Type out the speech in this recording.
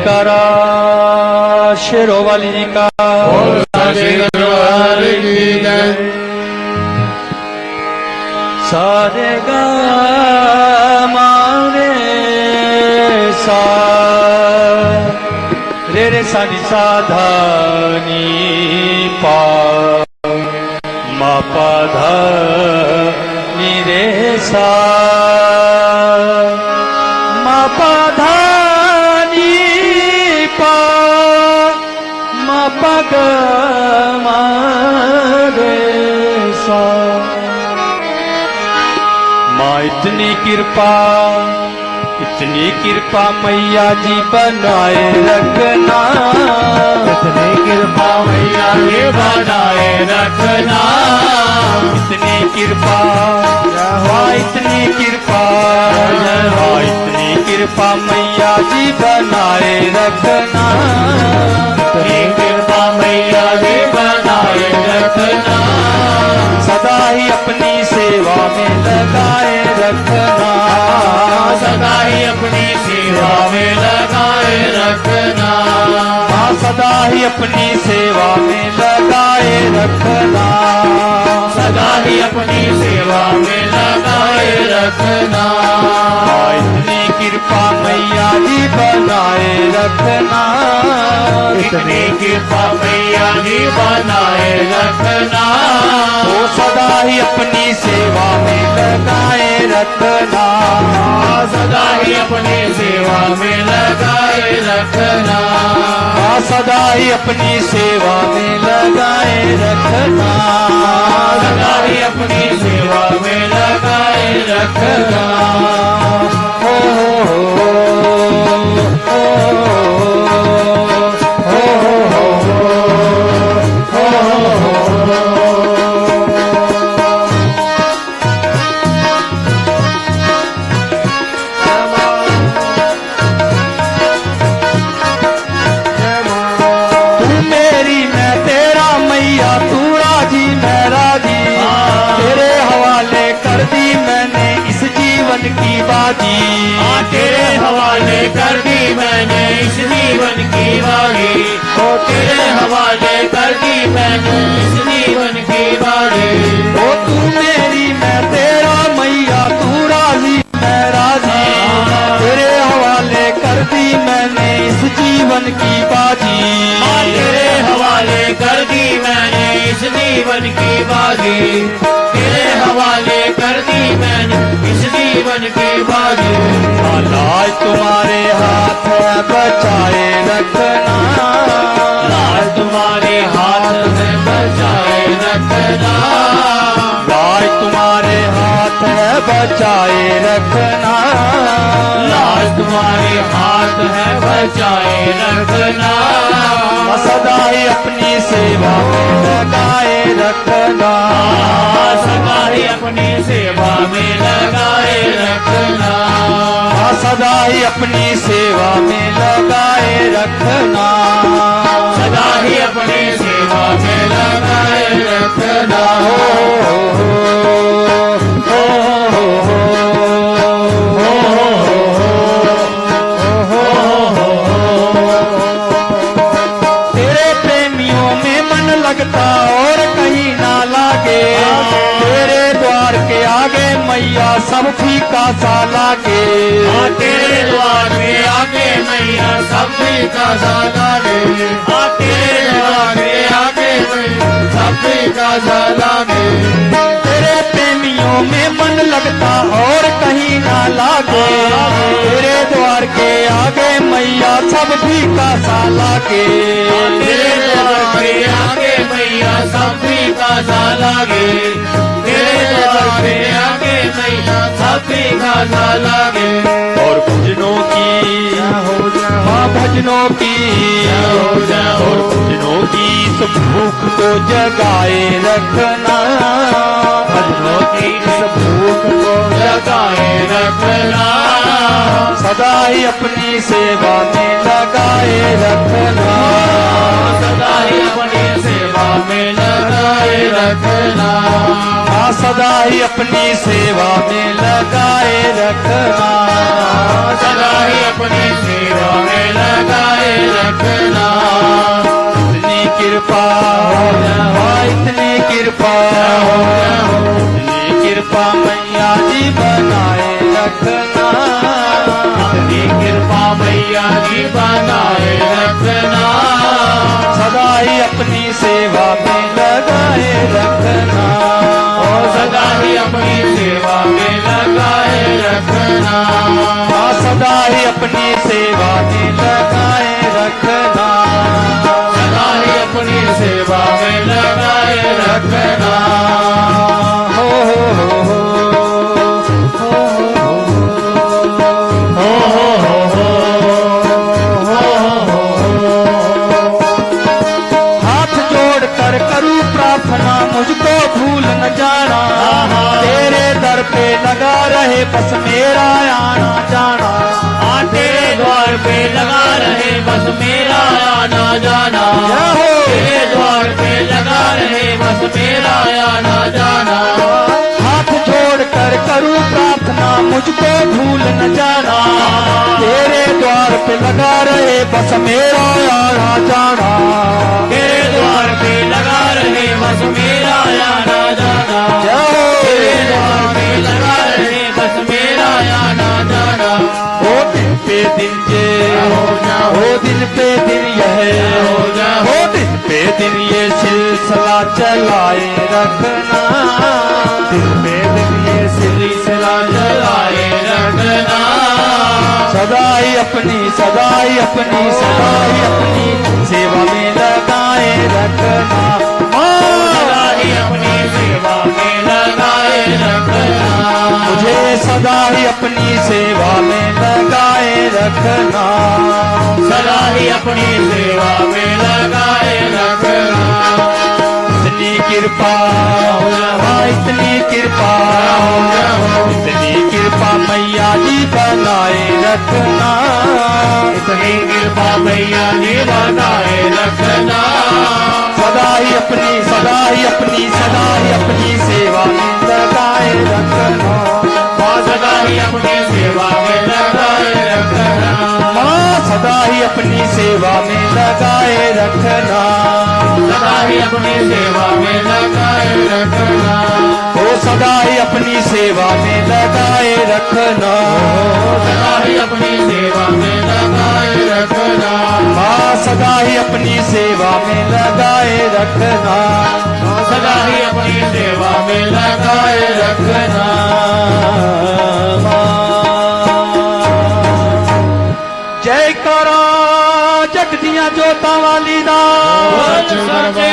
जयकारा शेरों वाली जी का। सारे गा मारे सा रे सा नि सा धा नि पा मा पा धा नि रे सा मा पा धा नि पा मा पा ग मा रे सा। माँ इतनी कृपा मैया जी बनाए रखना। इतनी कृपा मैया जी बनाए रखना। इतनी कृपा हाँ इतनी कृपा हाँ इतनी कृपा मैया जी बनाए रखना। इतनी कृपा मैया जी बनाए रखना। सदा ही अपनी सेवा में लगाए रखना। सदा ही अपनी सेवा में लगाए रखना। सदा ही अपनी सेवा में लगाए रखना। सदा ही अपनी सेवा में लगाए रखना। इतनी कृपा मैया जी बनाए रखना। इतनी कृपा मैया जी बनाए रखना। वो सदा ही अपनी सेवा में लगाए रखना। सदा ही अपनी सेवा में लगाए रखना। सदा ही अपनी सेवा में लगाए रखना। सदा ही अपनी सेवा में लगाए रखना। की बाजी तेरे हवाले कर दी मैंने इस जीवन की बाजी। तो तेरे हवाले कर दी मैंने इस जीवन की बाजी। तो तू मेरी मैं तेरा मैया तू राजी मैं राजी। तेरे हवाले कर दी मैंने इस जीवन की बाजी। तेरे हवाले कर दी मैंने इस जीवन की बाजी। तेरे हवाले कर दी मैंने इस जीवन की बाजी। लाज तुम्हारे हाथ है बचाए रखना। लाज तुम्हारे हाथ में बचाए रखना। लाज तुम्हारे हाथ है बचाए रखना। लाज तुम्हारे हाथ है बचाए रखना। सदा ही अपनी सेवा में लगाए रखना। सदा ही अपनी सेवा में लगाए रखना। सदा ही अपनी सेवा में लगाए रखना। सदा ही अपनी सेवा में लगाए रखना। तेरे प्रेमियों में मन लगता और कहीं ना लागे। तेरे द्वार के आगे मैया सब फीका सा लागे। तेरे द्वार के आगे मैया सब फीका सा लागे। तेरे द्वार के आगे मैया सब फीका सा लागे। तेरे प्रेमियों में मन लगता और कहीं ना लागे। तेरे द्वार के आगे मैया सब फीका सा लागे। तेरे द्वार के आगे मैया सब फीका सा लागे। तेरे द्वार के आगे मैया सब फीका सा लागे। और भजनों की हाँ भजनों की और भजनों की इस भूख को जगाए रखना। भजनों की इस भूख को जगाए रखना। सदा ही अपनी सेवा में लगाए रखना। सदा ही अपनी सेवा में लगाए रखना। सदा ही अपनी सेवा में लगाए रखना। सदा ही अपनी सेवा में लगाए कृपा मैया जी बनाए रखना, सदा ही अपनी सेवा में लगाए रखना, और सदा ही अपनी सेवा में लगाए रखना, हाँ सदा ही अपनी सेवा में लगाए रखना, सदा ही अपनी सेवा में लगाए रखना। हो हाथ जोड़ कर करूं प्रार्थना, मुझको भूल न जाना, तेरे दर पे लगा रहे बस मेरा आना जाना, तेरे द्वार पे लगा रहे बस मेरा आना जाना, तेरे द्वार पे लगा रहे बस मेरा आना जाना। हाथ जोड़ कर करूं प्रार्थना, मुझको भूल न जाना, तेरे द्वार पे लगा रहे बस मेरा आना जाना, तेरे द्वार पे लगा रहे बस मेरा आना जाना, तेरे द्वार पे लगा रहे बस मेरा आना जाना। ओ दिन पे दिन ये ओ दिन पे दिन यह ओ दिन पे दिन ये सिलसिला चलाए रखना, दिन पे दिन ये सिलसिला चलाए रखना, सदा ही अपनी सदा ही अपनी सदा ही अपनी सेवा में लगाए रखना, सदा ही अपनी सेवा में लगाए रखना, मुझे सदा ही अपनी सेवा में लगाए रखना, सदा ही अपनी सेवा में लगाए रखना। इतनी कृपा इतनी कृपा इतनी कृपा मैया जी बनाए रखना, इतनी कृपा मैया जी बनाए रखना, सदा ही अपनी सदा ही अपनी सदा ही अपनी सेवा में लगाए रखना, सदा ही अपनी सेवा में लगाए रखना, माँ सदा ही अपनी सेवा में लगाए रखना, सदा ही अपनी सेवा में लगाए रखना, ओ सदा ही अपनी सेवा में लगाए रखना, सदा ही अपनी सेवा में लगाए रखना, माँ सदा ही अपनी सेवा में लगाए रखना, सदा ही अपनी सेवा में लगाए रखना। जयकारा जग दियां जोतां वाली दा, बोल सच्चे